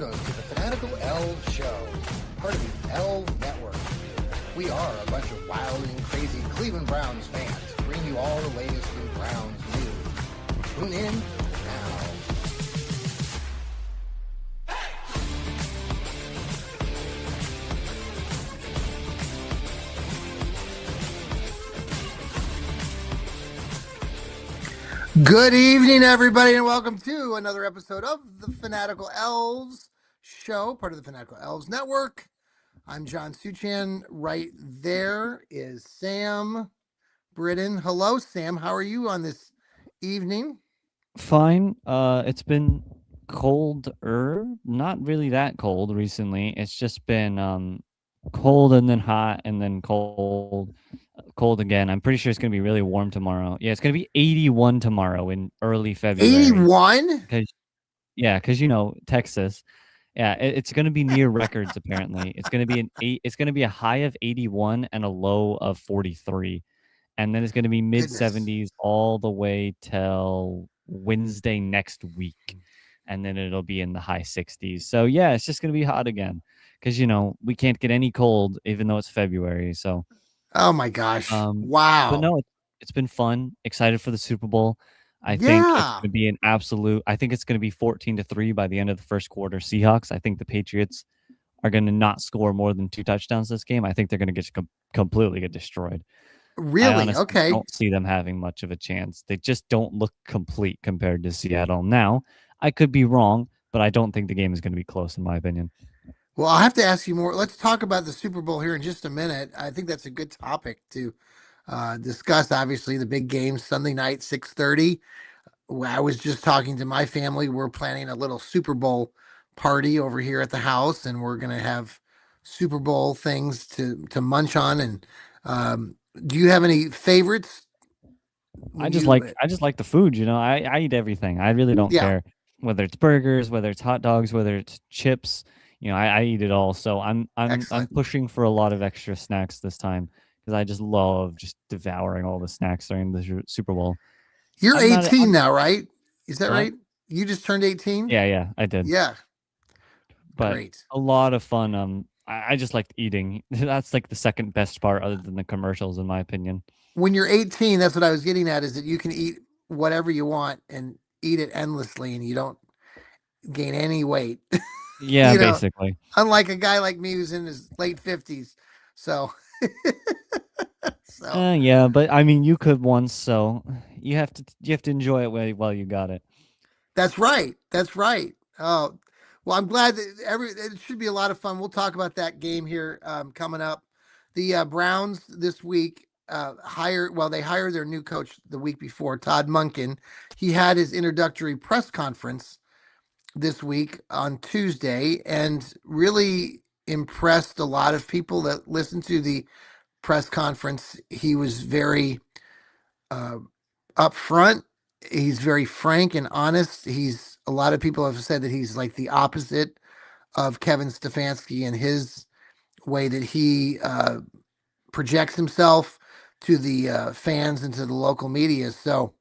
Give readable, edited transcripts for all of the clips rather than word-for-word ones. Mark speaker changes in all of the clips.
Speaker 1: Welcome to the Fanatical Elfz Show, part of the Elfz Network. We are a bunch of wild and crazy Cleveland Browns fans, bring you all the latest in Browns news. Tune in now. Good evening, everybody, and welcome to another episode of the Fanatical Elfz Show, part of the Fanatical Elfz Network. I'm John Suchan. Right there is Sam Britton. Hello, Sam. How are you on this evening?
Speaker 2: Fine. It's been colder, not really that cold recently. It's just been cold and then hot and then cold again. I'm pretty sure it's gonna be really warm tomorrow. Yeah, it's gonna be 81 tomorrow in early February.
Speaker 1: 81?
Speaker 2: Cause Texas. Yeah, it's gonna be near records apparently. It's gonna be a high of 81 and a low of 43. And then it's gonna be mid
Speaker 1: Goodness.
Speaker 2: 70s all the way till Wednesday next week. And then it'll be in the high 60s. So yeah, it's just gonna be hot again. Because we can't get any cold even though it's February. So
Speaker 1: Oh my gosh.
Speaker 2: but
Speaker 1: Wow.
Speaker 2: no, it's been fun. Excited for the Super Bowl. I think it's
Speaker 1: Yeah.
Speaker 2: gonna be an absolute I think it's gonna be 14-3 by the end of the first quarter. Seahawks. I think the Patriots are gonna not score more than 2 touchdowns this game. I think they're gonna completely get destroyed. I
Speaker 1: Really?
Speaker 2: honestly
Speaker 1: Okay.
Speaker 2: don't see them having much of a chance. They just don't look complete compared to Seattle. Now, I could be wrong, but I don't think the game is going to be close, in my opinion.
Speaker 1: Well, I'll have to ask you more. Let's talk about the Super Bowl here in just a minute. I think that's a good topic to discuss. Obviously, the big game Sunday night, 6:30. I was just talking to my family. We're planning a little Super Bowl party over here at the house, and we're going to have Super Bowl things to munch on. And do you have any favorites?
Speaker 2: I
Speaker 1: When
Speaker 2: just
Speaker 1: you,
Speaker 2: like I just like the food, I eat everything. I really don't
Speaker 1: yeah,
Speaker 2: care whether it's burgers, whether it's hot dogs, whether it's chips. I eat it all. So I'm
Speaker 1: excellent.
Speaker 2: pushing for a lot of extra snacks this time because I just love just devouring all the snacks during the Super Bowl.
Speaker 1: You're
Speaker 2: I'm not
Speaker 1: 18
Speaker 2: I'm
Speaker 1: now, right? Is that
Speaker 2: what?
Speaker 1: right? You just turned 18?
Speaker 2: Yeah, I did.
Speaker 1: Yeah,
Speaker 2: But
Speaker 1: great.
Speaker 2: a lot of fun. I just liked eating. That's like the second best part, other than the commercials, in my opinion.
Speaker 1: When you're 18, that's what I was getting at, is that you can eat whatever you want and eat it endlessly and you don't gain any weight.
Speaker 2: Yeah,
Speaker 1: you know,
Speaker 2: basically.
Speaker 1: unlike a guy like me who's in his late 50s. So, so
Speaker 2: Yeah, but I mean, you could once, so you have to enjoy it while you got it.
Speaker 1: that's right. That's right. Oh, well, I'm glad that it should be a lot of fun. We'll talk about that game here coming up. The Browns this week they hired their new coach the week before, Todd Monken. He had his introductory press conference this week on Tuesday and really impressed a lot of people that listened to the press conference. He was very uh, upfront. He's very frank and honest. He's A lot of people have said that he's like the opposite of Kevin Stefanski in his way that he projects himself to the fans and to the local media. So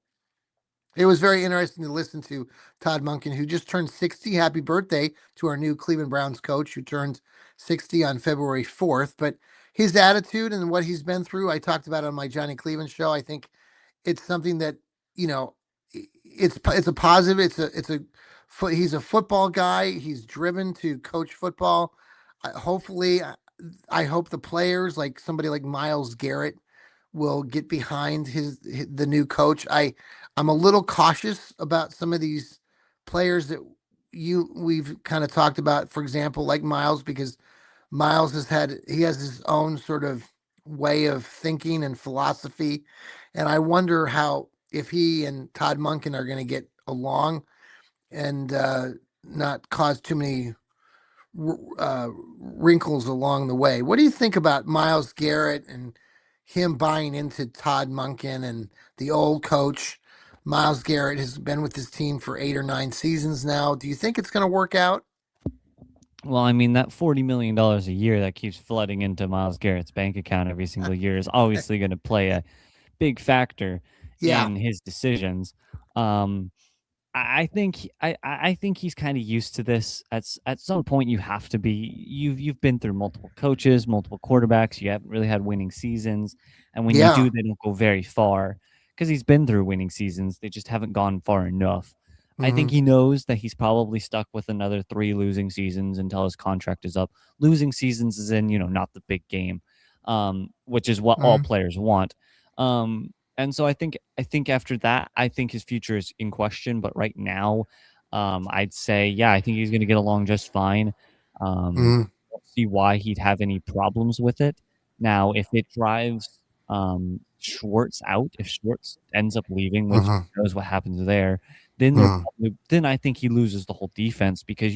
Speaker 1: it was very interesting to listen to Todd Monken, who just turned 60. Happy birthday to our new Cleveland Browns coach, who turned 60 on February 4th. But his attitude and what he's been through, I talked about on my Johnny Cleveland show. I think it's something that, you know, it's a positive. He's a football guy. He's driven to coach football. Hopefully, I hope the players, like somebody like Myles Garrett, will get behind the new coach. I'm a little cautious about some of these players that we've kind of talked about, for example, like Myles, because Myles he has his own sort of way of thinking and philosophy. And I wonder how, if he and Todd Monken are going to get along and not cause too many wrinkles along the way. What do you think about Myles Garrett and him buying into Todd Monken and the old coach? Myles Garrett has been with his team for 8 or 9 seasons now. Do you think it's going to work out?
Speaker 2: Well, I mean, that $40 million a year that keeps flooding into Myles Garrett's bank account every single year is obviously going to play a big factor
Speaker 1: Yeah.
Speaker 2: in his decisions. Um, I think I think he's kind of used to this. At some point, you have to be. You've been through multiple coaches, multiple quarterbacks. You haven't really had winning seasons, and when you
Speaker 1: Yeah.
Speaker 2: do, they don't go very far because he's been through winning seasons. They just haven't gone far enough. I think
Speaker 1: Hmm.
Speaker 2: he knows that he's probably stuck with another 3 losing seasons until his contract is up. Losing seasons is in, not the big game, which is what all
Speaker 1: Hmm.
Speaker 2: players want. And so I think after that, I think his future is in question. But right now, I'd say, yeah, I think he's going to get along just fine.
Speaker 1: Hmm.
Speaker 2: Don't see why he'd have any problems with it. Now, if it drives Schwartz out, if Schwartz ends up leaving, which
Speaker 1: Hmm.
Speaker 2: who knows what happens there, then
Speaker 1: Hmm.
Speaker 2: then I think he loses the whole defense because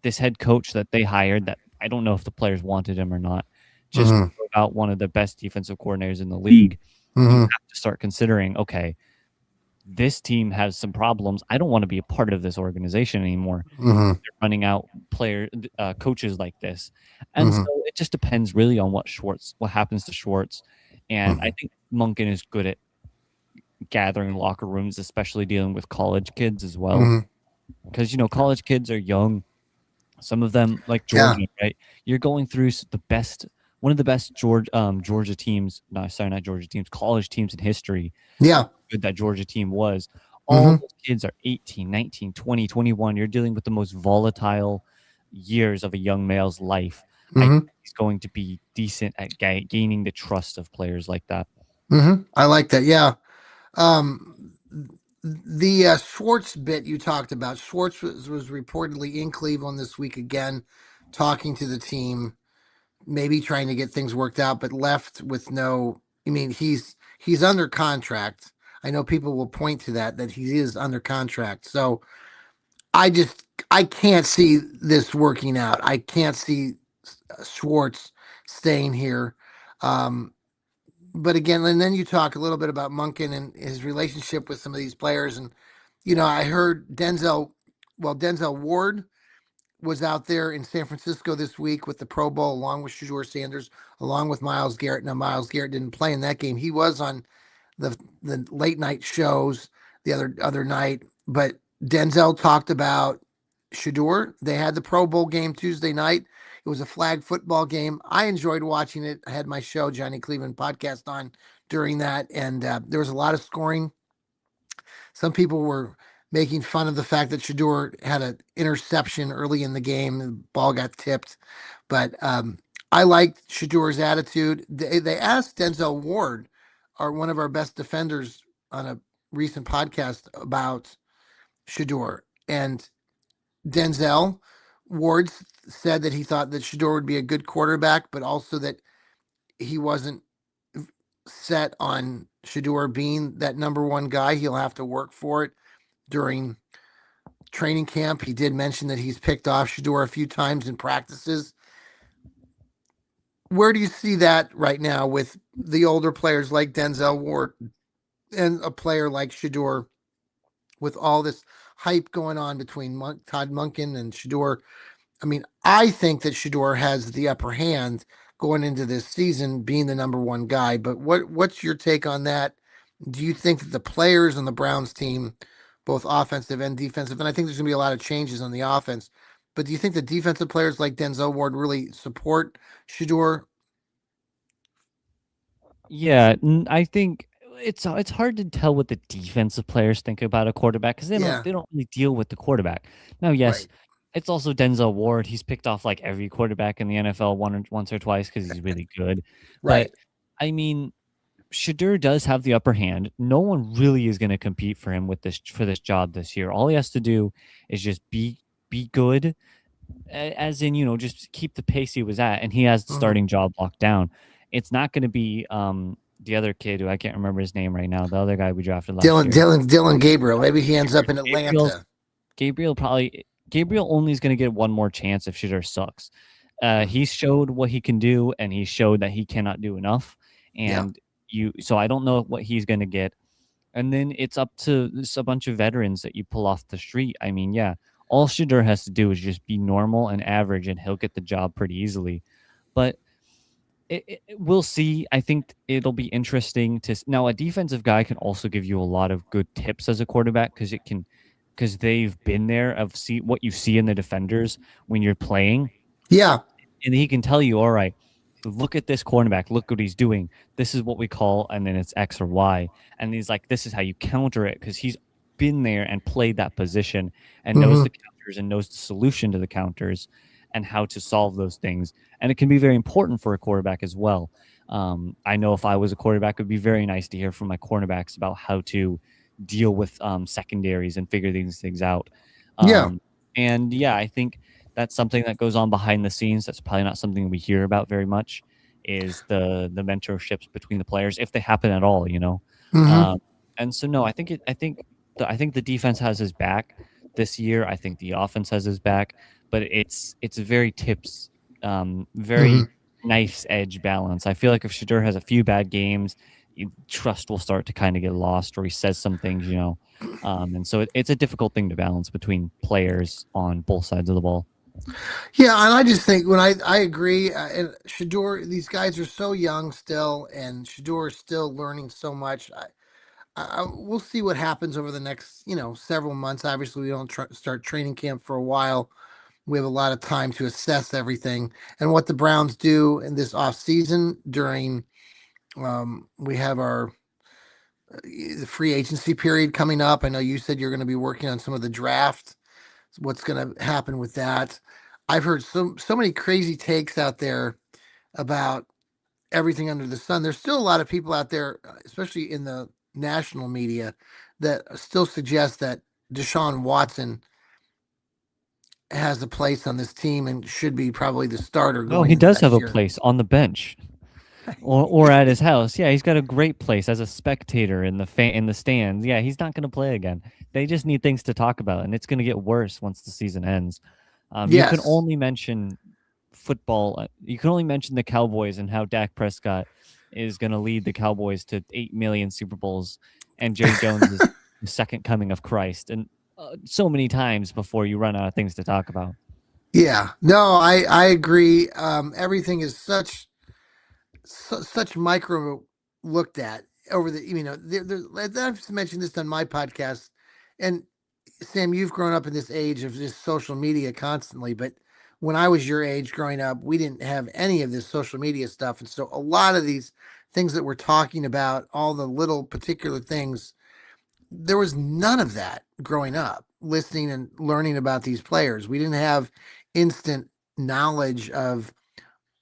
Speaker 2: this head coach that they hired, that I don't know if the players wanted him or not, just
Speaker 1: Hmm.
Speaker 2: about one of the best defensive coordinators in the league. You
Speaker 1: Hmm.
Speaker 2: have to start considering, okay, this team has some problems. I don't want to be a part of this organization anymore.
Speaker 1: Hmm.
Speaker 2: They're running out coaches like this, and so
Speaker 1: Hmm.
Speaker 2: it just depends really on what happens to Schwartz. And I
Speaker 1: Hmm.
Speaker 2: think Munkin is good at gathering locker rooms, especially dealing with college kids as well,
Speaker 1: Hmm.
Speaker 2: because college kids are young. Some of them, like
Speaker 1: Yeah.
Speaker 2: Georgia, right? You're going through one of the best Georgia teams. No, sorry, not Georgia teams, college teams in history.
Speaker 1: Yeah.
Speaker 2: Good that Georgia team was. All
Speaker 1: Hmm.
Speaker 2: those kids are 18, 19, 20, 21. You're dealing with the most volatile years of a young male's life. I think
Speaker 1: Hmm.
Speaker 2: he's going to be decent at gaining the trust of players like that.
Speaker 1: Hmm. I like that. Yeah. Um, the Schwartz bit you talked about, Schwartz was reportedly in Cleveland this week again, talking to the team, maybe trying to get things worked out, but left with no. I mean, he's under contract. I know people will point to that he is under contract. So I can't see this working out. I can't see Schwartz staying here. Um, but again, and then you talk a little bit about Munkin and his relationship with some of these players, and I heard Denzel Ward was out there in San Francisco this week with the Pro Bowl, along with Shador Sanders, along with Miles Garrett. Now, Miles Garrett didn't play in that game. He was on the late night shows the other night, but Denzel talked about Shador. They had the Pro Bowl game Tuesday night. It was a flag football game. I enjoyed watching it. I had my show, Johnny Cleveland podcast, on during that, and there was a lot of scoring. Some people were making fun of the fact that Shador had an interception early in the game. The ball got tipped, but I liked Shador's attitude. They asked Denzel Ward, one of our best defenders, on a recent podcast about Shador, and Denzel Ward said that he thought that Shador would be a good quarterback, but also that he wasn't set on Shador being that number one guy. He'll have to work for it during training camp. He did mention that he's picked off Shador a few times in practices. Where do you see that right now with the older players like Denzel Ward and a player like Shador, with all this hype going on between Todd Munkin and Shador? I mean, I think that Shador has the upper hand going into this season, being the number one guy. But what's your take on that? Do you think that the players on the Browns team, both offensive and defensive, and I think there's going to be a lot of changes on the offense, but do you think the defensive players like Denzel Ward really support Shador?
Speaker 2: Yeah, I think it's hard to tell what the defensive players think about a quarterback because they don't
Speaker 1: Yeah,
Speaker 2: they don't really deal with the quarterback. Now, yes,
Speaker 1: right,
Speaker 2: it's also Denzel Ward. He's picked off like every quarterback in the NFL once or twice because he's really good. But
Speaker 1: right.
Speaker 2: I mean, Shadur does have the upper hand. No one really is going to compete for him for this job this year. All he has to do is just be good, as in just keep the pace he was at, and he has the
Speaker 1: Mhm.
Speaker 2: starting job locked down. It's not going to be the other kid who I can't remember his name right now. The other guy we drafted last
Speaker 1: Dylan,
Speaker 2: year.
Speaker 1: Dylan, Dylan Gabriel. Maybe he ends up in
Speaker 2: Gabriel
Speaker 1: Atlanta.
Speaker 2: Gabriel only is going to get one more chance if Shitter sucks.
Speaker 1: Mhm.
Speaker 2: He showed what he can do, and he showed that he cannot do enough.
Speaker 1: Yeah.
Speaker 2: And so I don't know what he's going to get. And then it's up to a bunch of veterans that you pull off the street. I mean, yeah, all Shedeur has to do is just be normal and average, and he'll get the job pretty easily. But we'll see. I think it'll be interesting now. A defensive guy can also give you a lot of good tips as a quarterback because it can because they've been there of see what you see in the defenders when you're playing,
Speaker 1: Yeah.
Speaker 2: and he can tell you, all right, look at this cornerback, look what he's doing. This is what we call, and then it's X or Y. And he's like, this is how you counter it because he's been there and played that position and knows
Speaker 1: Hmm.
Speaker 2: the counters and knows the solution to the counters and how to solve those things. And it can be very important for a quarterback as well. I know if I was a quarterback, it would be very nice to hear from my cornerbacks about how to deal with secondaries and figure these things out.
Speaker 1: Yeah.
Speaker 2: Um, and yeah, I think that's something that goes on behind the scenes. That's probably not something we hear about very much. Is the mentorships between the players if they happen at all, you know?
Speaker 1: Hmm.
Speaker 2: Um, and so no, I think the defense has his back this year. I think the offense has his back, but it's very very
Speaker 1: Hmm.
Speaker 2: knife's edge balance. I feel like if Shadur has a few bad games, trust will start to kind of get lost, or he says some things, you know. And so it's a difficult thing to balance between players on both sides of the ball.
Speaker 1: Yeah, and I just think when I agree, and Shador, these guys are so young still, and Shador is still learning so much. We'll see what happens over the next, several months. Obviously, we don't start training camp for a while. We have a lot of time to assess everything and what the Browns do in this off season during. We have our the free agency period coming up. I know you said you're going to be working on some of the draft. What's going to happen with that? I've heard so many crazy takes out there about everything under the sun. There's still a lot of people out there, especially in the national media, that still suggest that Deshaun Watson has a place on this team and should be probably the starter
Speaker 2: No,
Speaker 1: going
Speaker 2: he
Speaker 1: into
Speaker 2: does have
Speaker 1: next
Speaker 2: a
Speaker 1: year.
Speaker 2: place on the bench or at his house. Yeah, he's got a great place as a spectator in in the stands. Yeah, he's not going to play again. They just need things to talk about, and it's going to get worse once the season ends. You can
Speaker 1: Yes.
Speaker 2: only mention football. You can only mention the Cowboys and how Dak Prescott is going to lead the Cowboys to 8 million Super Bowls, and Jerry Jones is the second coming of Christ, and so many times before you run out of things to talk about.
Speaker 1: Yeah. No, I agree. Everything is such micro looked at over the I've mentioned this on my podcast, and Sam, you've grown up in this age of just social media constantly, but when I was your age growing up, we didn't have any of this social media stuff, and so a lot of these things that we're talking about, all the little particular things, there was none of that growing up, listening and learning about these players. We didn't have instant knowledge of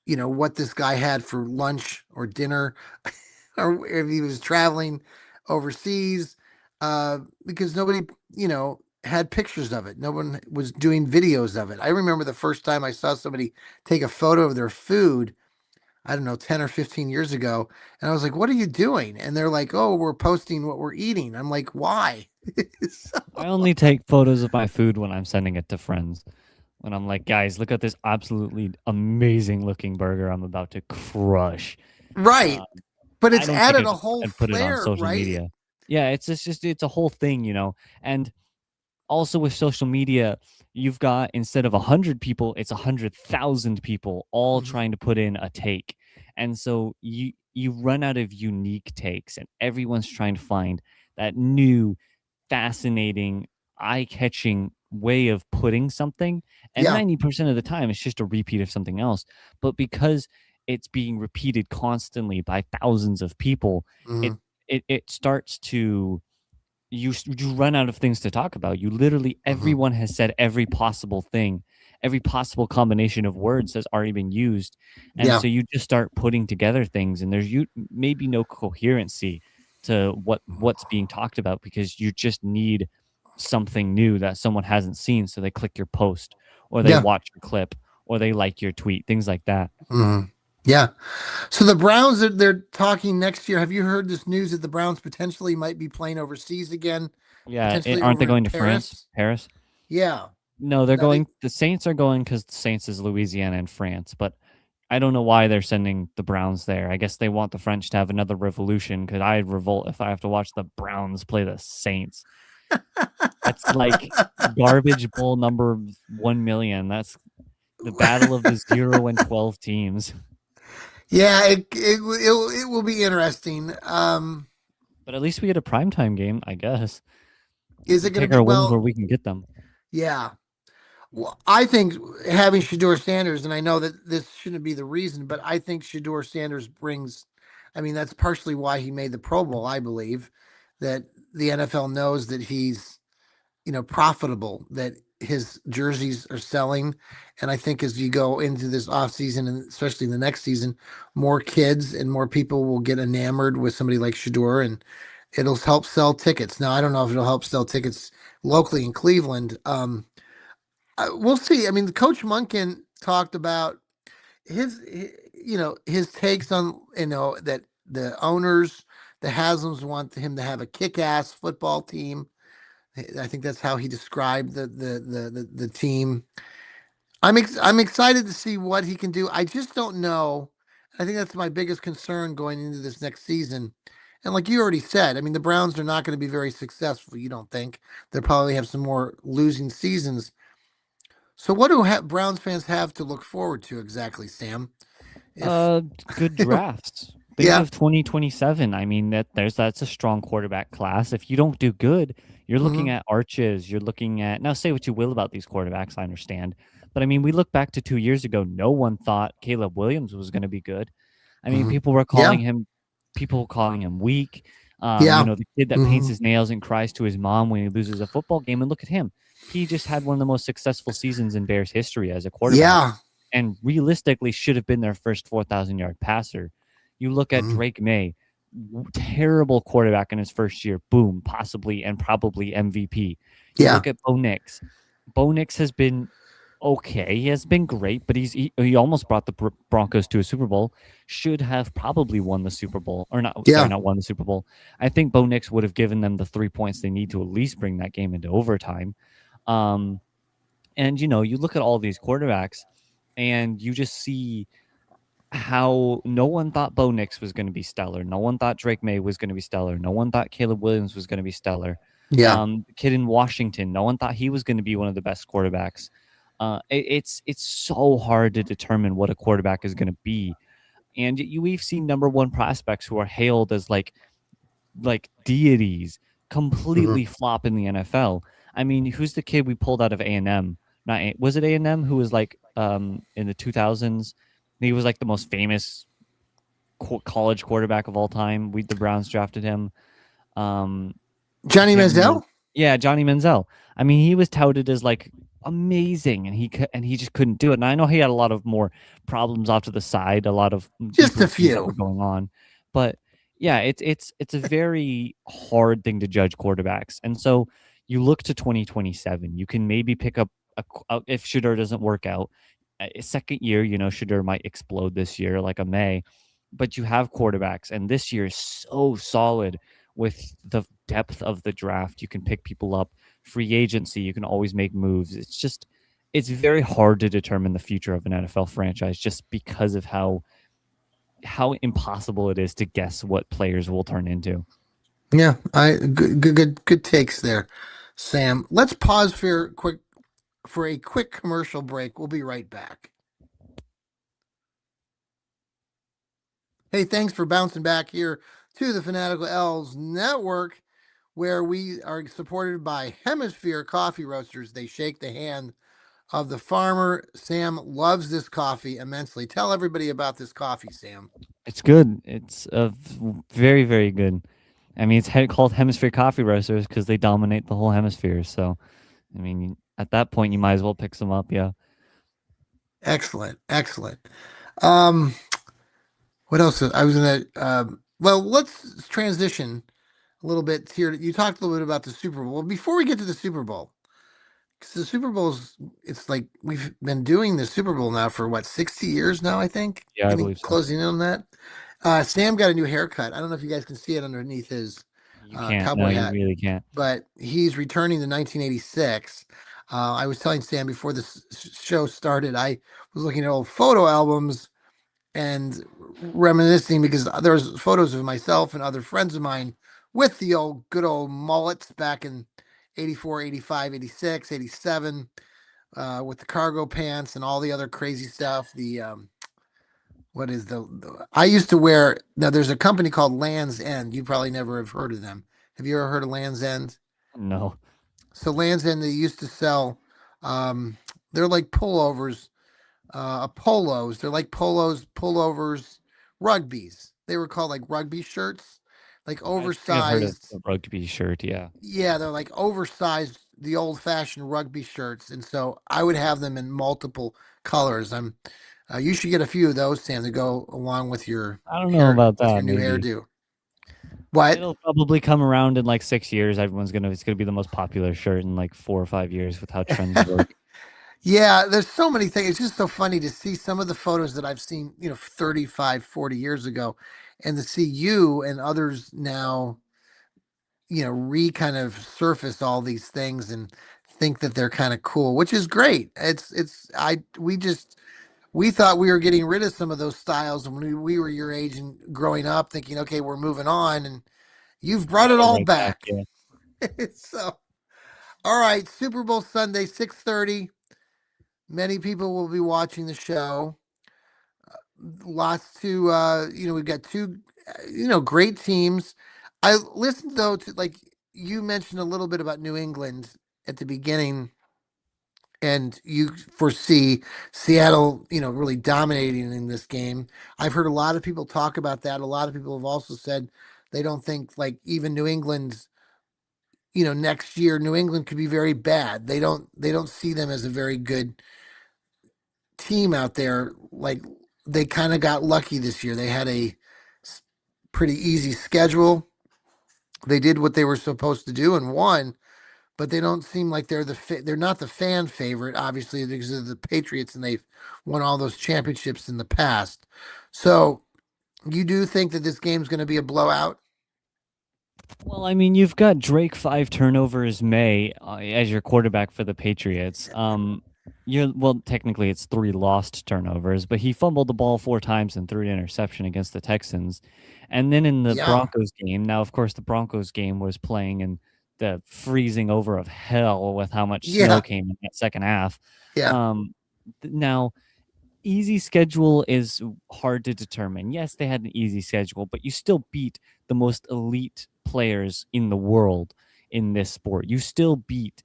Speaker 1: what this guy had for lunch or dinner, or if he was traveling overseas, because nobody, had pictures of it. No one was doing videos of it. I remember the first time I saw somebody take a photo of their food, I don't know, 10 or 15 years ago. And I was like, what are you doing? And they're like, oh, we're posting what we're eating. I'm like, why? So-
Speaker 2: I only take photos of my food when I'm sending it to friends. When I'm like, guys, look at this absolutely amazing looking burger I'm about to crush. Uh,
Speaker 1: right. But
Speaker 2: I
Speaker 1: it's
Speaker 2: don't take
Speaker 1: added
Speaker 2: it
Speaker 1: a whole
Speaker 2: and put it on
Speaker 1: flair,
Speaker 2: social
Speaker 1: right?
Speaker 2: media. Yeah, it's a whole thing, you know. And also with social media, you've got instead of 100 people, it's 100,000 people all
Speaker 1: Mhm.
Speaker 2: trying to put in a take, and so you run out of unique takes, and everyone's trying to find that new, fascinating, eye-catching way of putting something. And
Speaker 1: Yeah.
Speaker 2: 90% of the time, it's just a repeat of something else. But because it's being repeated constantly by thousands of people, it
Speaker 1: Hmm.
Speaker 2: it starts to you run out of things to talk about. You literally
Speaker 1: Hmm.
Speaker 2: everyone has said every possible thing, every possible combination of words has already been used, and
Speaker 1: Yeah.
Speaker 2: so you just start putting together things, and there's you maybe no coherency to what's being talked about because you just need something new that someone hasn't seen, so they click your post or they
Speaker 1: Yeah.
Speaker 2: watch your clip or they like your tweet, things like that.
Speaker 1: Hmm. Yeah. So the Browns are they're talking next year. Have you heard this news that the Browns potentially might be playing overseas again,
Speaker 2: Yeah,
Speaker 1: potentially
Speaker 2: aren't they
Speaker 1: over in
Speaker 2: going to France?
Speaker 1: Paris?
Speaker 2: Paris?
Speaker 1: Yeah.
Speaker 2: No, they're
Speaker 1: Now they
Speaker 2: going. The Saints are going because the Saints is Louisiana and France, but I don't know why they're sending the Browns there. I guess they want the French to have another revolution. Because I'd revolt if I have to watch the Browns play the Saints. That's like garbage bowl number 1 million. That's the battle of the 0 and 12 teams.
Speaker 1: Yeah, it will be interesting.
Speaker 2: But at least we get a primetime game, I guess.
Speaker 1: Is
Speaker 2: We
Speaker 1: it going to
Speaker 2: take
Speaker 1: be?
Speaker 2: our wins
Speaker 1: Well,
Speaker 2: where we can get them.
Speaker 1: yeah. Well, I think having Shador Sanders, and I know that this shouldn't be the reason, but I think Shador Sanders brings. I mean, that's partially why he made the Pro Bowl. I believe that the NFL knows that he's profitable, that his jerseys are selling. And I think as you go into this offseason and especially the next season, more kids and more people will get enamored with somebody like Shador and it'll help sell tickets. Now, I don't know if it'll help sell tickets locally in Cleveland. We'll see. I mean, Coach Munkin talked about his takes on, that the owners, the Haslam's want him to have a kick-ass football team. I think that's how he described the team. I'm excited to see what he can do. I just don't know. I think that's my biggest concern going into this next season. And like you already said, I mean the Browns are not going to be very successful. You don't think they'll probably have some more losing seasons. So what do Browns fans have to look forward to exactly, Sam? If
Speaker 2: Uh, Good drafts. Think
Speaker 1: yeah,
Speaker 2: of 2027. I mean, that's a strong quarterback class. If you don't do good, you're looking
Speaker 1: hmm
Speaker 2: at arches. You're looking at now. Say what you will about these quarterbacks, I understand, but I mean, we look back to 2 years ago. No one thought Caleb Williams was going to be good. I mean,
Speaker 1: hmm yeah,
Speaker 2: people were calling him weak.
Speaker 1: yeah,
Speaker 2: The kid that paints
Speaker 1: hmm
Speaker 2: his nails and cries to his mom when he loses a football game. And look at him. He just had one of the most successful seasons in Bears history as a quarterback
Speaker 1: yeah,
Speaker 2: and realistically should have been their first 4,000-yard passer. You look at
Speaker 1: hmm
Speaker 2: Drake May, terrible quarterback in his first year, boom, possibly and probably MVP. You
Speaker 1: yeah,
Speaker 2: look at Bo Nix. Bo Nix has been okay. He has been great, but he almost brought the Broncos to a Super Bowl. Should have probably won the Super Bowl, or not. Sorry,
Speaker 1: yeah,
Speaker 2: not won the Super Bowl. I think Bo Nix would have given them the 3 points they need to at least bring that game into overtime. Um, and you look at all these quarterbacks, and you just see how no one thought Bo Nix was going to be stellar. No one thought Drake May was going to be stellar. No one thought Caleb Williams was going to be stellar.
Speaker 1: yeah,
Speaker 2: The kid in Washington, no one thought he was going to be one of the best quarterbacks. It's so hard to determine what a quarterback is going to be, and we've seen number one prospects who are hailed as like deities
Speaker 1: hmm
Speaker 2: completely flop in the NFL. I mean, who's the kid we pulled out of A&M? Not was it A&M who was like in the 2000s? He was like the most famous college quarterback of all time. The Browns drafted him. I
Speaker 1: Johnny
Speaker 2: can't remember.
Speaker 1: Manziel.
Speaker 2: Yeah, Johnny Manziel. I mean, he was touted as like amazing, and he just couldn't do it. And I know he had a lot of more problems off to the side, a lot of
Speaker 1: Just
Speaker 2: deeper
Speaker 1: a
Speaker 2: things that were
Speaker 1: few.
Speaker 2: going on. But yeah, it's a very hard thing to judge quarterbacks. And so you look to 2027. You can maybe pick up if Shador doesn't work out. A second year, Shador might explode this year like a May, but you have quarterbacks, and this year is so solid with the depth of the draft. You can pick people up. Free agency, you can always make moves. It's very hard to determine the future of an NFL franchise just because of how impossible it is to guess what players will turn into.
Speaker 1: Yeah, I good takes there, Sam. Let's pause for a quick commercial break. We'll be right back. Hey, thanks for bouncing back here to the Fanatical Elves Network, where we are supported by Hemisphere Coffee Roasters. They shake the hand of the farmer. Sam loves this coffee immensely. Tell everybody about this coffee, Sam.
Speaker 2: It's good. It's very, very good. I mean, it's called Hemisphere Coffee Roasters because they dominate the whole hemisphere. So, I mean, at that point, you might as well pick some up. Yeah.
Speaker 1: Excellent, excellent. Um, what else? I was gonna. Well, let's transition a little bit here. You talked a little bit about the Super Bowl. Well, before we get to the Super Bowl, because the Super Bowl's, it's like we've been doing the Super Bowl now for what, 60 years now, I think.
Speaker 2: Yeah, I
Speaker 1: Getting
Speaker 2: believe so.
Speaker 1: closing in on that. Sam got a new haircut. I don't know if you guys can see it underneath his
Speaker 2: You can't. No,
Speaker 1: cowboy
Speaker 2: you
Speaker 1: hat,
Speaker 2: really can't.
Speaker 1: but he's returning to 1986. I was telling Sam before this show started, I was looking at old photo albums and reminiscing because there's photos of myself and other friends of mine with the old good old mullets back in 84, 85, 86, 87, with the cargo pants and all the other crazy stuff. What is I used to wear, now there's a company called Land's End. You probably never have heard of them. Have you ever heard of Land's End?
Speaker 2: No.
Speaker 1: So Lands End, they used to sell. Um, they're like pullovers, polos. They're like polos, pullovers, rugbies. They were called like rugby shirts, like
Speaker 2: I think I've heard of
Speaker 1: oversized.
Speaker 2: the rugby shirt. Yeah.
Speaker 1: Yeah, they're like oversized, the old fashioned rugby shirts, and so I would have them in multiple colors. You should get a few of those, Sam, to go along
Speaker 2: I don't know about
Speaker 1: with your
Speaker 2: that.
Speaker 1: new
Speaker 2: Maybe
Speaker 1: hairdo. What?
Speaker 2: it'll probably come around in like 6 years. It's gonna be the most popular shirt in like 4 or 5 years with how trends work.
Speaker 1: Yeah, there's so many things. It's just so funny to see some of the photos that I've seen, 35, 40 years ago, and to see you and others now, re kind of surface all these things and think that they're kind of cool, which is great. We thought we were getting rid of some of those styles when we were your age and growing up, thinking, okay, we're moving on, and you've brought
Speaker 2: Brought
Speaker 1: it
Speaker 2: it
Speaker 1: all
Speaker 2: right back.
Speaker 1: back.
Speaker 2: Yeah.
Speaker 1: So, all right, Super Bowl Sunday, 6:30. Many people will be watching the show. Lots to we've got two great teams. I listened though to, like, you mentioned a little bit about New England at the beginning, and you foresee Seattle, really dominating in this game. I've heard a lot of people talk about that. A lot of people have also said they don't think, like, even New England's, next year New England could be very bad. They don't see them as a very good team out there. Like, they kind of got lucky this year. They had a pretty easy schedule. They did what they were supposed to do and won, but they don't seem like they're not the fan favorite, obviously, because of the Patriots, and they've won all those championships in the past. So you do think that this game's going to be a blowout?
Speaker 2: Well, I mean, you've got Drake 5 turnovers May as your quarterback for the Patriots. You're well, technically it's 3 lost turnovers, but he fumbled the ball 4 times and threw an interception against the Texans. And then in the
Speaker 1: Yeah,
Speaker 2: Broncos game, now of course the Broncos game was playing in the freezing over of hell with how much snow
Speaker 1: yeah,
Speaker 2: came in that second half.
Speaker 1: yeah.
Speaker 2: Um, now easy schedule is hard to determine. Yes, they had an easy schedule, but you still beat the most elite players in the world in this sport. You still beat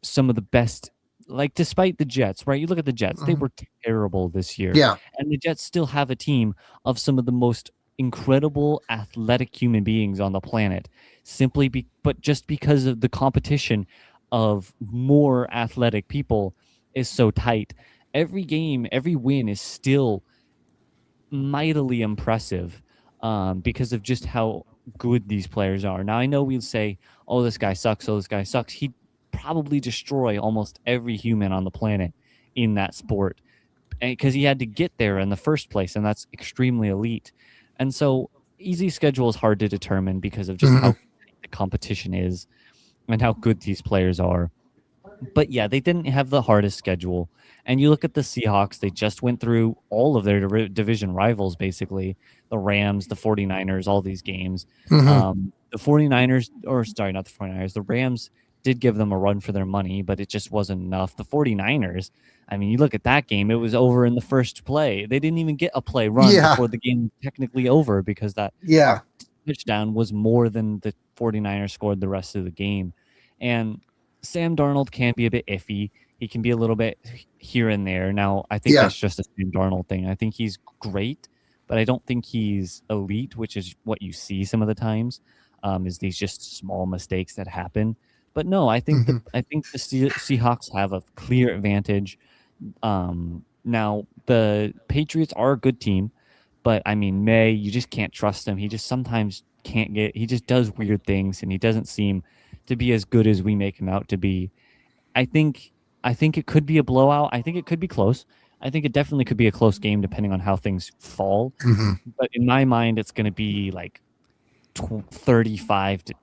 Speaker 2: some of the best. Like, despite the Jets, right? You look at the Jets, they
Speaker 1: Mhm.
Speaker 2: were terrible this year.
Speaker 1: Yeah.
Speaker 2: And the Jets still have a team of some of the most incredible athletic human beings on the planet, but just because of the competition of more athletic people is so tight. Every game, every win is still mightily impressive, because of just how good these players are. Now, I know we'll say, oh, this guy sucks, oh, this guy sucks. He'd probably destroy almost every human on the planet in that sport because he had to get there in the first place, and that's extremely elite. And so, easy schedule is hard to determine because of just
Speaker 1: Hmm.
Speaker 2: how the competition is and how good these players are. But yeah, they didn't have the hardest schedule. And you look at the Seahawks, they just went through all of their division rivals, basically the Rams, the 49ers, all these games.
Speaker 1: Hmm.
Speaker 2: The 49ers, or sorry, not the 49ers, the Rams did give them a run for their money, but it just wasn't enough. The 49ers, I mean, you look at that game, it was over in the first play. They didn't even get a play run
Speaker 1: Yeah,
Speaker 2: before the game was technically over because that
Speaker 1: yeah,
Speaker 2: touchdown was more than the 49ers scored the rest of the game. And Sam Darnold can be a bit iffy. He can be a little bit here and there. Now, I think
Speaker 1: yeah.
Speaker 2: that's just a Sam Darnold thing. I think he's great, but I don't think he's elite, which is what you see some of the times, is these just small mistakes that happen. But no,
Speaker 1: Hmm.
Speaker 2: I think the Seahawks have a clear advantage. Now the Patriots are a good team, but I mean, May, you just can't trust him. He just sometimes can't get. He just does weird things, and he doesn't seem to be as good as we make him out to be. I think. I think it could be a blowout. I think it could be close. I think it definitely could be a close game depending on how things fall.
Speaker 1: Hmm.
Speaker 2: But in my mind, it's going to be like 35 to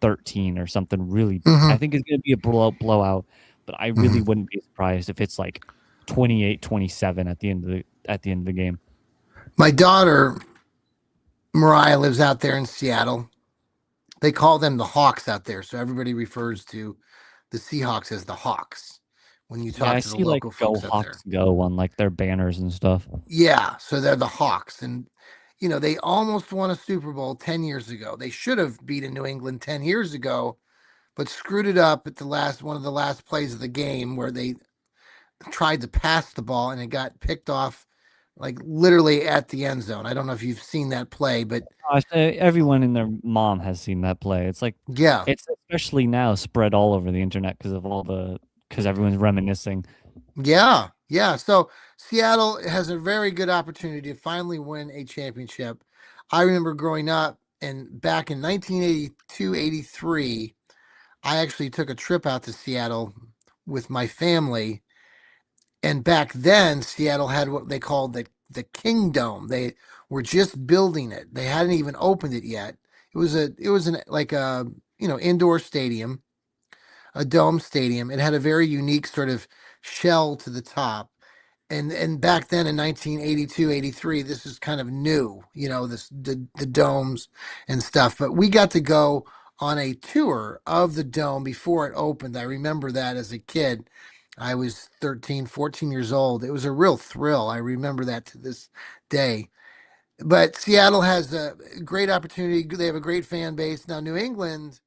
Speaker 2: 13 or something really. I
Speaker 1: Hmm.
Speaker 2: think it's going to be a blowout, but I really
Speaker 1: Hmm.
Speaker 2: wouldn't be surprised if it's like 28-27 at the end of the game.
Speaker 1: My daughter Mariah lives out there in Seattle. They call them the Hawks out there, so everybody refers to the Seahawks as the Hawks when you
Speaker 2: Yeah,
Speaker 1: talk
Speaker 2: I
Speaker 1: to the
Speaker 2: see like
Speaker 1: local
Speaker 2: "Go
Speaker 1: folks out there.
Speaker 2: Hawks Go" on like their banners and stuff.
Speaker 1: Yeah, so they're the Hawks, and they almost won a Super Bowl 10 years ago. They should have beaten New England 10 years ago, but screwed it up at the last one of the last plays of the game where they tried to pass the ball and it got picked off like literally at the end zone. I don't know if you've seen that play, but
Speaker 2: Gosh, everyone and their mom has seen that play. It's like
Speaker 1: yeah,
Speaker 2: it's especially now spread all over the internet because everyone's reminiscing.
Speaker 1: yeah, yeah. So Seattle has a very good opportunity to finally win a championship. I remember growing up and back in 1982, 83, I actually took a trip out to Seattle with my family. And back then, Seattle had what they called the Kingdome. They were just building it. They hadn't even opened it yet. It was like a indoor stadium, a dome stadium. It had a very unique sort of shell to the top. And back then in 1982, 83, this is kind of new, the domes and stuff. But we got to go on a tour of the dome before it opened. I remember that as a kid. I was 13, 14 years old. It was a real thrill. I remember that to this day. But Seattle has a great opportunity. They have a great fan base. Now, New England,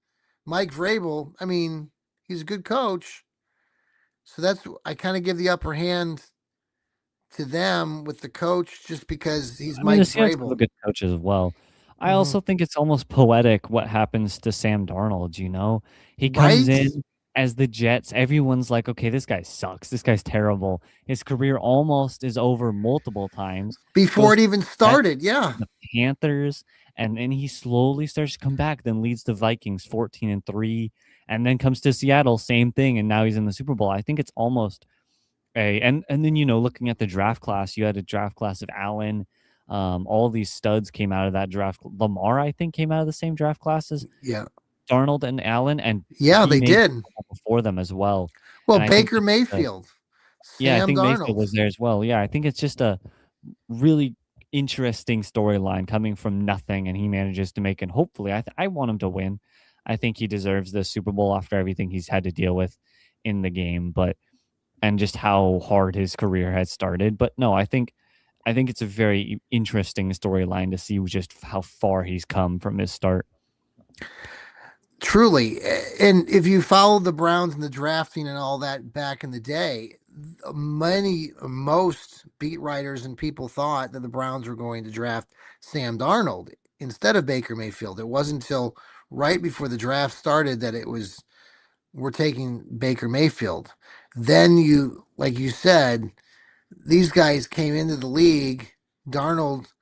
Speaker 1: Mike Vrabel, I mean, he's a good coach. So I kind of give the upper hand to them with the coach just because he's
Speaker 2: I mean, the
Speaker 1: Mike
Speaker 2: Seahawks have a
Speaker 1: Vrabel.
Speaker 2: good coach as well. I
Speaker 1: Hmm.
Speaker 2: also think it's almost poetic what happens to Sam Darnold, you know? He comes
Speaker 1: Right?
Speaker 2: in as the Jets. Everyone's like, okay, this guy sucks. This guy's terrible. His career almost is over multiple times.
Speaker 1: Before
Speaker 2: Goes
Speaker 1: it
Speaker 2: to
Speaker 1: even
Speaker 2: the Jets,
Speaker 1: started. Yeah.
Speaker 2: the Panthers, and then he slowly starts to come back, then leads the Vikings 14-3, and then comes to Seattle, same thing, and now he's in the Super Bowl. I think it's almost and then looking at the draft class, you had a draft class of Allen. All these studs came out of that draft. Lamar, I think, came out of the same draft class as
Speaker 1: Yeah.
Speaker 2: Darnold and Allen, and
Speaker 1: Yeah,
Speaker 2: he
Speaker 1: they
Speaker 2: made
Speaker 1: did.
Speaker 2: before them as well.
Speaker 1: Well,
Speaker 2: And I think
Speaker 1: Baker Mayfield,
Speaker 2: yeah, I
Speaker 1: Sam
Speaker 2: think Mayfield
Speaker 1: Darnold.
Speaker 2: was there as well. Yeah, I think it's just a really interesting storyline coming from nothing, and he manages to make it. Hopefully, I want him to win. I think he deserves the Super Bowl after everything he's had to deal with in the game, but and just how hard his career has started. But no, I think it's a very interesting storyline to see just how far he's come from his start.
Speaker 1: Truly. And if you followed the Browns and the drafting and all that back in the day, most beat writers and people thought that the Browns were going to draft Sam Darnold instead of Baker Mayfield. It wasn't until right before the draft started that we're taking Baker Mayfield. Then like you said, these guys came into the league. Darnold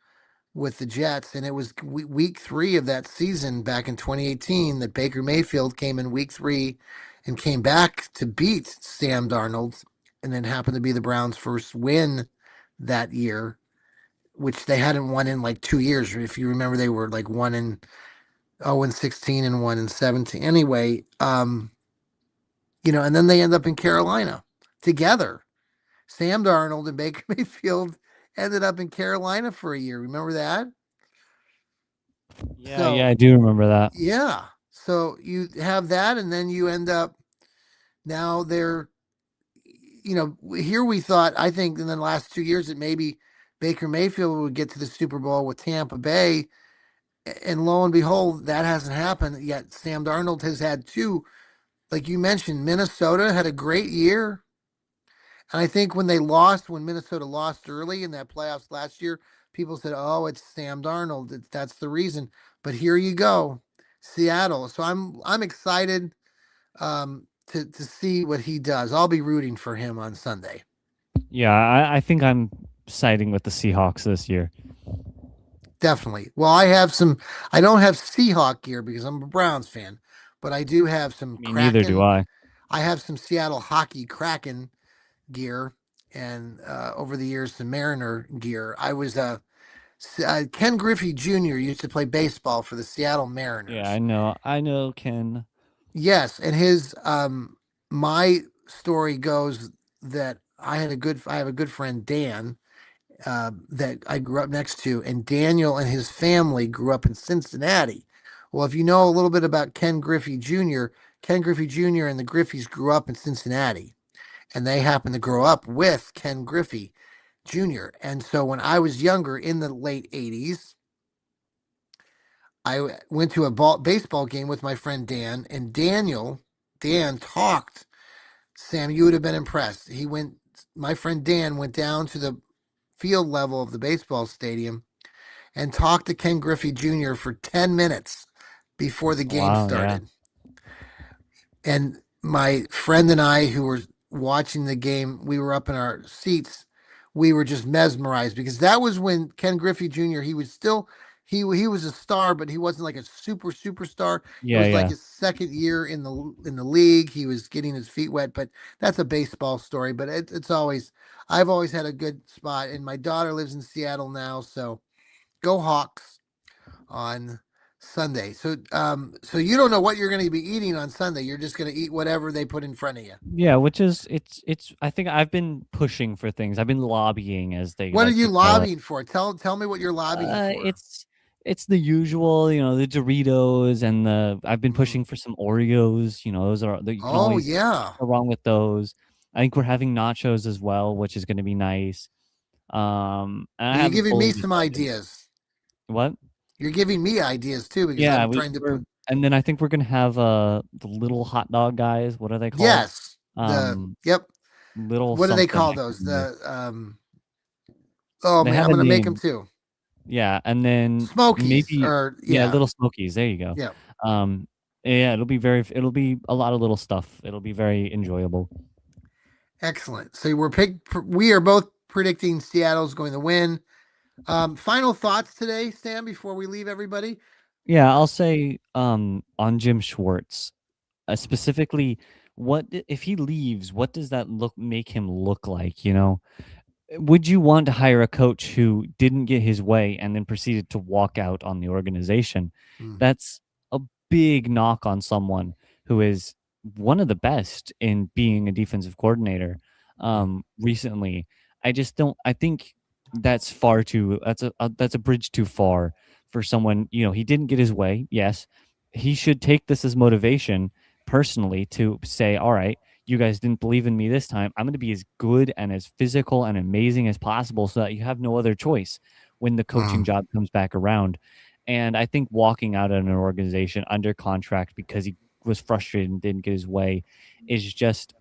Speaker 1: with the Jets, and it was week 3 of that season back in 2018 that Baker Mayfield came in week 3 and came back to beat Sam Darnold, and then happened to be the Browns' first win that year, which they hadn't won in like 2 years. If you remember, they were like 1-16 and 1-17. Anyway, and then they end up in Carolina together. Sam Darnold and Baker Mayfield ended up in Carolina for a year. Remember that?
Speaker 2: Yeah, yeah,
Speaker 1: So
Speaker 2: I do remember that.
Speaker 1: yeah. So you have that, and then you end up now here we thought, I think in the last 2 years that maybe Baker Mayfield would get to the Super Bowl with Tampa Bay. And lo and behold, that hasn't happened yet. Sam Darnold has had two, like you mentioned, Minnesota had a great year. And I think when Minnesota lost early in that playoffs last year, people said, "Oh, it's Sam Darnold. That's the reason." But here you go, Seattle. So I'm excited to see what he does. I'll be rooting for him on Sunday.
Speaker 2: Yeah, I think I'm siding with the Seahawks this year.
Speaker 1: Definitely. Well, I have some. I don't have Seahawk gear because I'm a Browns fan, but I do have some
Speaker 2: I mean, neither do
Speaker 1: Kraken.
Speaker 2: I.
Speaker 1: I have some Seattle hockey Kraken gear, and over the years some Mariner gear. Ken Griffey Jr. used to play baseball for the Seattle
Speaker 2: Yeah,
Speaker 1: Mariners.
Speaker 2: I know, Ken.
Speaker 1: Yes, and his my story goes that I have a good friend Dan that I grew up next to, and Daniel and his family grew up in Cincinnati. Well, if you know a little bit about Ken Griffey Jr., Ken Griffey Jr. and the Griffeys grew up in Cincinnati, and they happened to grow up with Ken Griffey Jr. And so when I was younger in the late 80s, went to a baseball game with my friend Dan, and Dan talked. Sam, you would have been impressed. My friend Dan went down to the field level of the baseball stadium and talked to Ken Griffey Jr. for 10 minutes before the game
Speaker 2: Wow, yeah.
Speaker 1: started. And my friend and I, who were watching the game, we were up in our seats. We were just mesmerized because that was when Ken Griffey Jr. He was still he was a star, but he wasn't like a superstar. It
Speaker 2: Yeah,
Speaker 1: was like
Speaker 2: yeah.
Speaker 1: his second year in the league. He was getting his feet wet, but that's a baseball story. But it's always I've always had a good spot, and my daughter lives in Seattle now, so go Hawks on Sunday. So you don't know what you're going to be eating on Sunday. You're just going to eat whatever they put in front of you.
Speaker 2: Yeah, which is it's I think I've been pushing for things. I've been lobbying, as they
Speaker 1: What are
Speaker 2: like
Speaker 1: you
Speaker 2: to call it.
Speaker 1: lobbying for? Tell me what you're lobbying for.
Speaker 2: It's the usual, the Doritos and I've been
Speaker 1: Mm.
Speaker 2: pushing for some Oreos, those you can
Speaker 1: Oh
Speaker 2: always
Speaker 1: yeah.
Speaker 2: go wrong with those. I think we're having nachos as well, which is going to be nice. And I
Speaker 1: You're
Speaker 2: haven't
Speaker 1: giving
Speaker 2: fully
Speaker 1: me some
Speaker 2: decided.
Speaker 1: ideas.
Speaker 2: What?
Speaker 1: You're giving me ideas too because
Speaker 2: Yeah,
Speaker 1: I'm
Speaker 2: we
Speaker 1: trying to
Speaker 2: we're
Speaker 1: put
Speaker 2: and then I think we're gonna have the little hot dog guys. What are they called?
Speaker 1: yes. The
Speaker 2: Um,
Speaker 1: yep.
Speaker 2: little
Speaker 1: What do they
Speaker 2: something.
Speaker 1: call
Speaker 2: I can't
Speaker 1: those?
Speaker 2: remember.
Speaker 1: The oh
Speaker 2: They
Speaker 1: man,
Speaker 2: have
Speaker 1: I'm
Speaker 2: a
Speaker 1: gonna make them
Speaker 2: name.
Speaker 1: too.
Speaker 2: Yeah, and then
Speaker 1: Smokies
Speaker 2: maybe
Speaker 1: or
Speaker 2: yeah,
Speaker 1: yeah.
Speaker 2: little Smokies. There you go.
Speaker 1: Yeah.
Speaker 2: Um, yeah, it'll be a lot of little stuff. It'll be very enjoyable.
Speaker 1: Excellent. So we are both predicting Seattle's going to win. Final thoughts today, Sam, before we leave everybody.
Speaker 2: Yeah, I'll say on Jim Schwartz, specifically, if he leaves? What does that make him look like? Would you want to hire a coach who didn't get his way and then proceeded to walk out on the organization?
Speaker 1: Mm,
Speaker 2: That's a big knock on someone who is one of the best in being a defensive coordinator.
Speaker 1: mm,
Speaker 2: Recently, I just don't. I think that's far too. That's a bridge too far for someone. He didn't get his way. Yes, he should take this as motivation personally to say, all right, you guys didn't believe in me this time. I'm going to be as good and as physical and amazing as possible so that you have no other choice when the coaching
Speaker 1: mm,
Speaker 2: job comes back around. And I think walking out of an organization under contract because he was frustrated and didn't get his way is just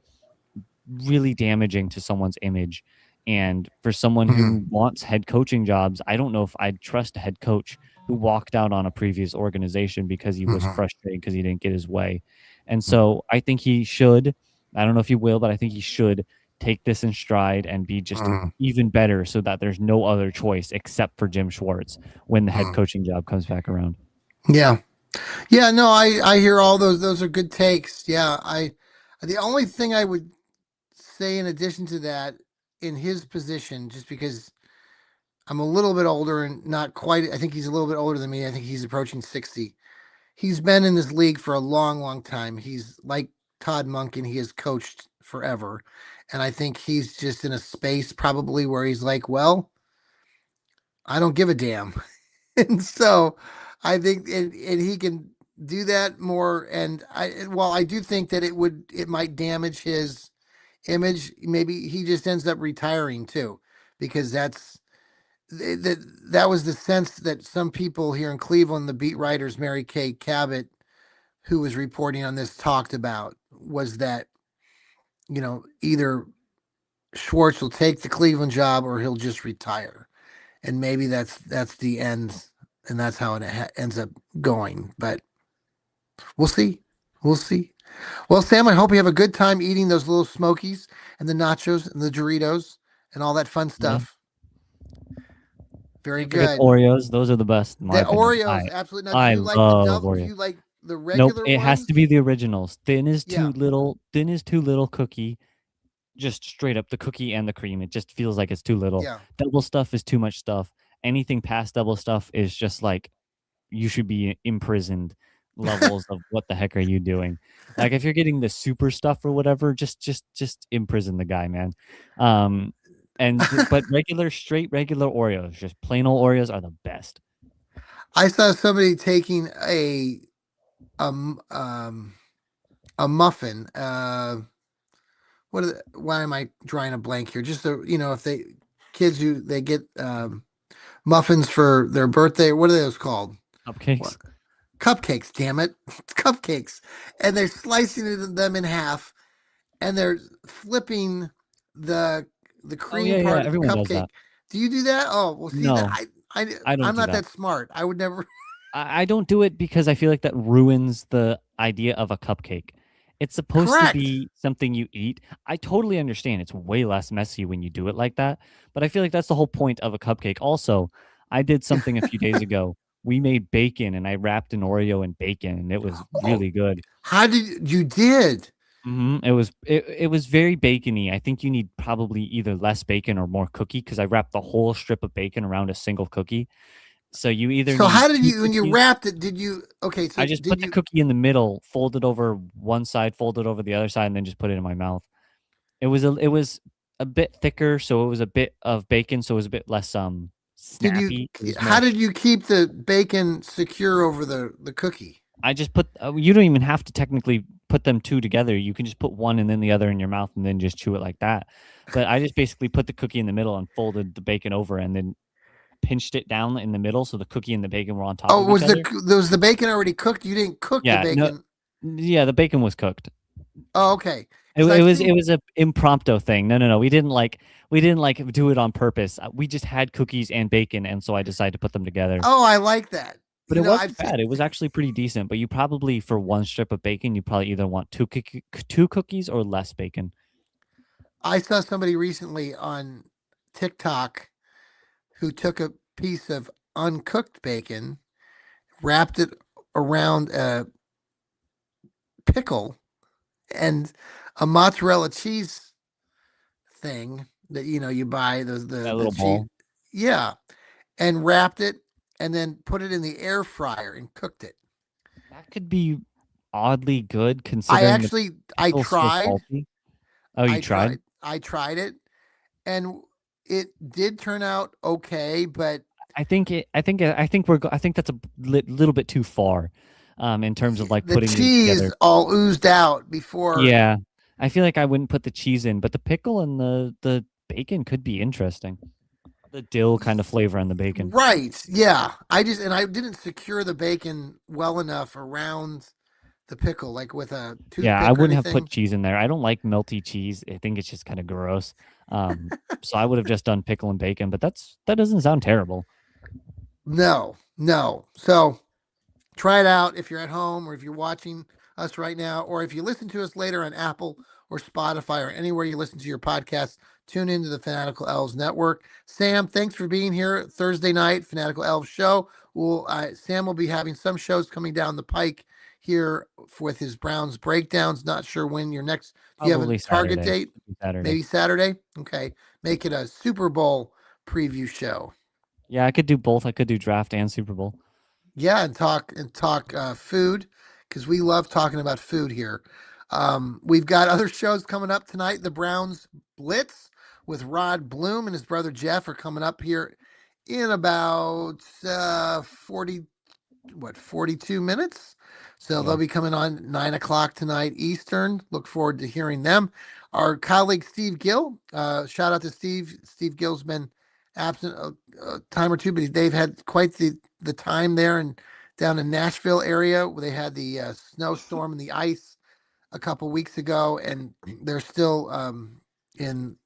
Speaker 2: really damaging to someone's image. And for someone
Speaker 1: mm,
Speaker 2: who wants head coaching jobs, I don't know if I'd trust a head coach who walked out on a previous organization because he was
Speaker 1: mm,
Speaker 2: frustrated because he didn't get his way. And
Speaker 1: mm,
Speaker 2: so I think he should, I don't know if he will, but I think he should take this in stride and be just
Speaker 1: mm,
Speaker 2: even better so that there's no other choice except for Jim Schwartz when the head
Speaker 1: mm.
Speaker 2: coaching job comes back around.
Speaker 1: Yeah. Yeah, no, I hear all those are good takes. Yeah, I the only thing I would say in addition to that in his position just because I'm a little bit older and not quite I think he's a little bit older than me. I think he's approaching 60. He's been in this league for a long time. He's like Todd Monken, he has coached forever. And I think he's just in a space probably where he's like, well, I don't give a damn. And so I think and he can do that more. And while I do think that it might damage his image, maybe he just ends up retiring too, because that was the sense that some people here in Cleveland, the beat writers, Mary Kay Cabot, who was reporting on this, talked about was that, either Schwartz will take the Cleveland job or he'll just retire. And maybe that's the end and that's how it ends up going. But we'll see. We'll see. Well, Sam, I hope you have a good time eating those little smokies and the nachos and the Doritos and all that fun
Speaker 2: Yeah.
Speaker 1: stuff. Very
Speaker 2: Can't forget the
Speaker 1: good.
Speaker 2: Oreos. Those are the best in my
Speaker 1: The
Speaker 2: opinion.
Speaker 1: Oreos, absolutely. Now, do
Speaker 2: I
Speaker 1: you like the
Speaker 2: love
Speaker 1: double? Do
Speaker 2: Oreos.
Speaker 1: you like the
Speaker 2: Nope,
Speaker 1: regular
Speaker 2: it has to
Speaker 1: ones?
Speaker 2: be the originals.
Speaker 1: Yeah,
Speaker 2: Thin is too little cookie. Just straight up the cookie and the cream. It just feels like it's too little.
Speaker 1: yeah.
Speaker 2: Double stuff is too much stuff. Anything past double stuff is just like you should be imprisoned levels of what the heck are you doing? Like if you're getting the super stuff or whatever, just imprison the guy, man. Um but regular Oreos, just plain old Oreos are the best.
Speaker 1: I saw somebody taking um um a muffin. Why am I drawing a blank here? Just if they kids who they get muffins for their birthday. What are those called? What?
Speaker 2: Cupcakes.
Speaker 1: Cupcakes, damn it. Cupcakes. And they're slicing them in half and they're flipping the the
Speaker 2: Oh
Speaker 1: cream
Speaker 2: yeah, yeah.
Speaker 1: part of the
Speaker 2: Everyone does
Speaker 1: cupcake.
Speaker 2: that.
Speaker 1: Do you do that? Oh, well, see that
Speaker 2: No,
Speaker 1: I
Speaker 2: I don't
Speaker 1: I'm
Speaker 2: do
Speaker 1: not
Speaker 2: that.
Speaker 1: that smart. I would never.
Speaker 2: I don't do it because I feel like that ruins the idea of a cupcake. It's supposed to
Speaker 1: Correct.
Speaker 2: be something you eat. I totally understand. It's way less messy when you do it like that, but I feel like that's the whole point of a cupcake. Also, I did something a few days ago. We made bacon and I wrapped an Oreo in bacon and it was
Speaker 1: Oh,
Speaker 2: really good.
Speaker 1: how did you did?
Speaker 2: It was very bacony. I think you need probably either less bacon or more cookie because I wrapped the whole strip of bacon around a single cookie. So you either
Speaker 1: So
Speaker 2: need
Speaker 1: how did
Speaker 2: two
Speaker 1: you when you
Speaker 2: cookies.
Speaker 1: wrapped it? Did you okay?
Speaker 2: I
Speaker 1: So
Speaker 2: just put
Speaker 1: did
Speaker 2: the
Speaker 1: you?
Speaker 2: cookie in the middle, folded over one side, folded over the other side, and then just put it in my mouth. It was a bit thicker, so it was a bit of bacon, so it was a bit less
Speaker 1: Did you?
Speaker 2: snappy. It was
Speaker 1: How
Speaker 2: more.
Speaker 1: did you keep the bacon secure over the cookie?
Speaker 2: I just put. You don't even have to technically put them two together. You can just put one and then the other in your mouth, and then just chew it like that. But I just basically put the cookie in the middle and folded the bacon over, and then pinched it down in the middle, so the cookie and the bacon were on top
Speaker 1: Oh,
Speaker 2: of each other.
Speaker 1: was the bacon already cooked? You didn't cook the
Speaker 2: Yeah, no,
Speaker 1: bacon.
Speaker 2: yeah, the bacon was cooked.
Speaker 1: Oh, okay.
Speaker 2: It,
Speaker 1: Because I've
Speaker 2: it
Speaker 1: seen.
Speaker 2: was a impromptu thing. No, no, no. We didn't like do it on purpose. We just had cookies and bacon, and so I decided to put them together.
Speaker 1: Oh, I like that.
Speaker 2: But
Speaker 1: You
Speaker 2: it
Speaker 1: know, I've
Speaker 2: wasn't
Speaker 1: seen.
Speaker 2: bad. It was actually pretty decent. But you probably for one strip of bacon, you probably either want two cookies or less bacon.
Speaker 1: I saw somebody recently on TikTok who took a piece of uncooked bacon, wrapped it around a pickle and a mozzarella cheese thing that you buy
Speaker 2: That
Speaker 1: the
Speaker 2: little
Speaker 1: cheese.
Speaker 2: ball.
Speaker 1: Yeah, and wrapped it and then put it in the air fryer and cooked it.
Speaker 2: That could be oddly good
Speaker 1: I
Speaker 2: considering the
Speaker 1: actually I
Speaker 2: pickle's so
Speaker 1: tried.
Speaker 2: salty. Oh, you tried?
Speaker 1: I tried it and it did turn out okay, but
Speaker 2: I think that's a little bit too far, in terms of like
Speaker 1: the
Speaker 2: putting them
Speaker 1: cheese
Speaker 2: together.
Speaker 1: all oozed out before.
Speaker 2: Yeah, I feel like I wouldn't put the cheese in, but the pickle and the bacon could be interesting. The dill kind of flavor on the bacon.
Speaker 1: Right. Yeah. I didn't secure the bacon well enough around the pickle, like with a
Speaker 2: Yeah, I
Speaker 1: toothpick or
Speaker 2: wouldn't have put
Speaker 1: anything.
Speaker 2: cheese in there. I don't like melty cheese. I think it's just kind of gross. So I would have just done pickle and bacon, but that doesn't sound terrible.
Speaker 1: No, no. So try it out if you're at home or if you're watching us right now, or if you listen to us later on Apple or Spotify or anywhere you listen to your podcast. Tune into the Fanatical Elves Network. Sam, thanks for being here Thursday night, Fanatical Elves show. Sam will be having some shows coming down the pike here with his Browns breakdowns. Not sure when your next. Do you have a
Speaker 2: Probably
Speaker 1: target
Speaker 2: Saturday.
Speaker 1: date?
Speaker 2: Saturday.
Speaker 1: Maybe Saturday. Okay, make it a Super Bowl preview show.
Speaker 2: Yeah, I could do both. I could do draft and Super Bowl.
Speaker 1: Yeah, and talk food because we love talking about food here. We've got other shows coming up tonight. The Browns Blitz with Rod Bloom and his brother Jeff are coming up here in about 42 minutes. So
Speaker 2: Yeah.
Speaker 1: they'll be coming on 9 o'clock tonight Eastern. Look forward to hearing them. Our colleague Steve Gill, shout out to Steve. Steve Gill's been absent a time or two, but they've had quite the time there and down in Nashville area where they had the snowstorm and the ice a couple weeks ago, and they're still in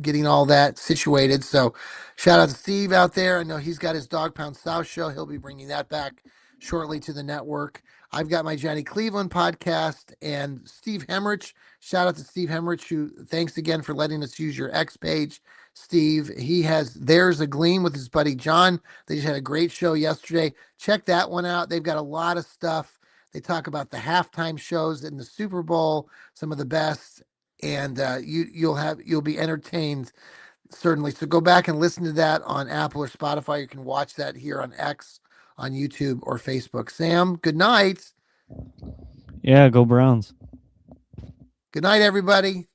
Speaker 1: getting all that situated. So, shout out to Steve out there. I know he's got his Dog Pound South show. He'll be bringing that back shortly to the network. I've got my Johnny Cleveland podcast and Steve Hemrich. Shout out to Steve Hemrich, who thanks again for letting us use your X page. Steve, he has There's a Gleam with his buddy John. They just had a great show yesterday. Check that one out. They've got a lot of stuff. They talk about the halftime shows in the Super Bowl, some of the best, and you'll be entertained certainly. So go back and listen to that on Apple or Spotify. You can watch that here on X, on YouTube or Facebook. Sam, good night.
Speaker 2: Yeah, go Browns.
Speaker 1: Good night, everybody.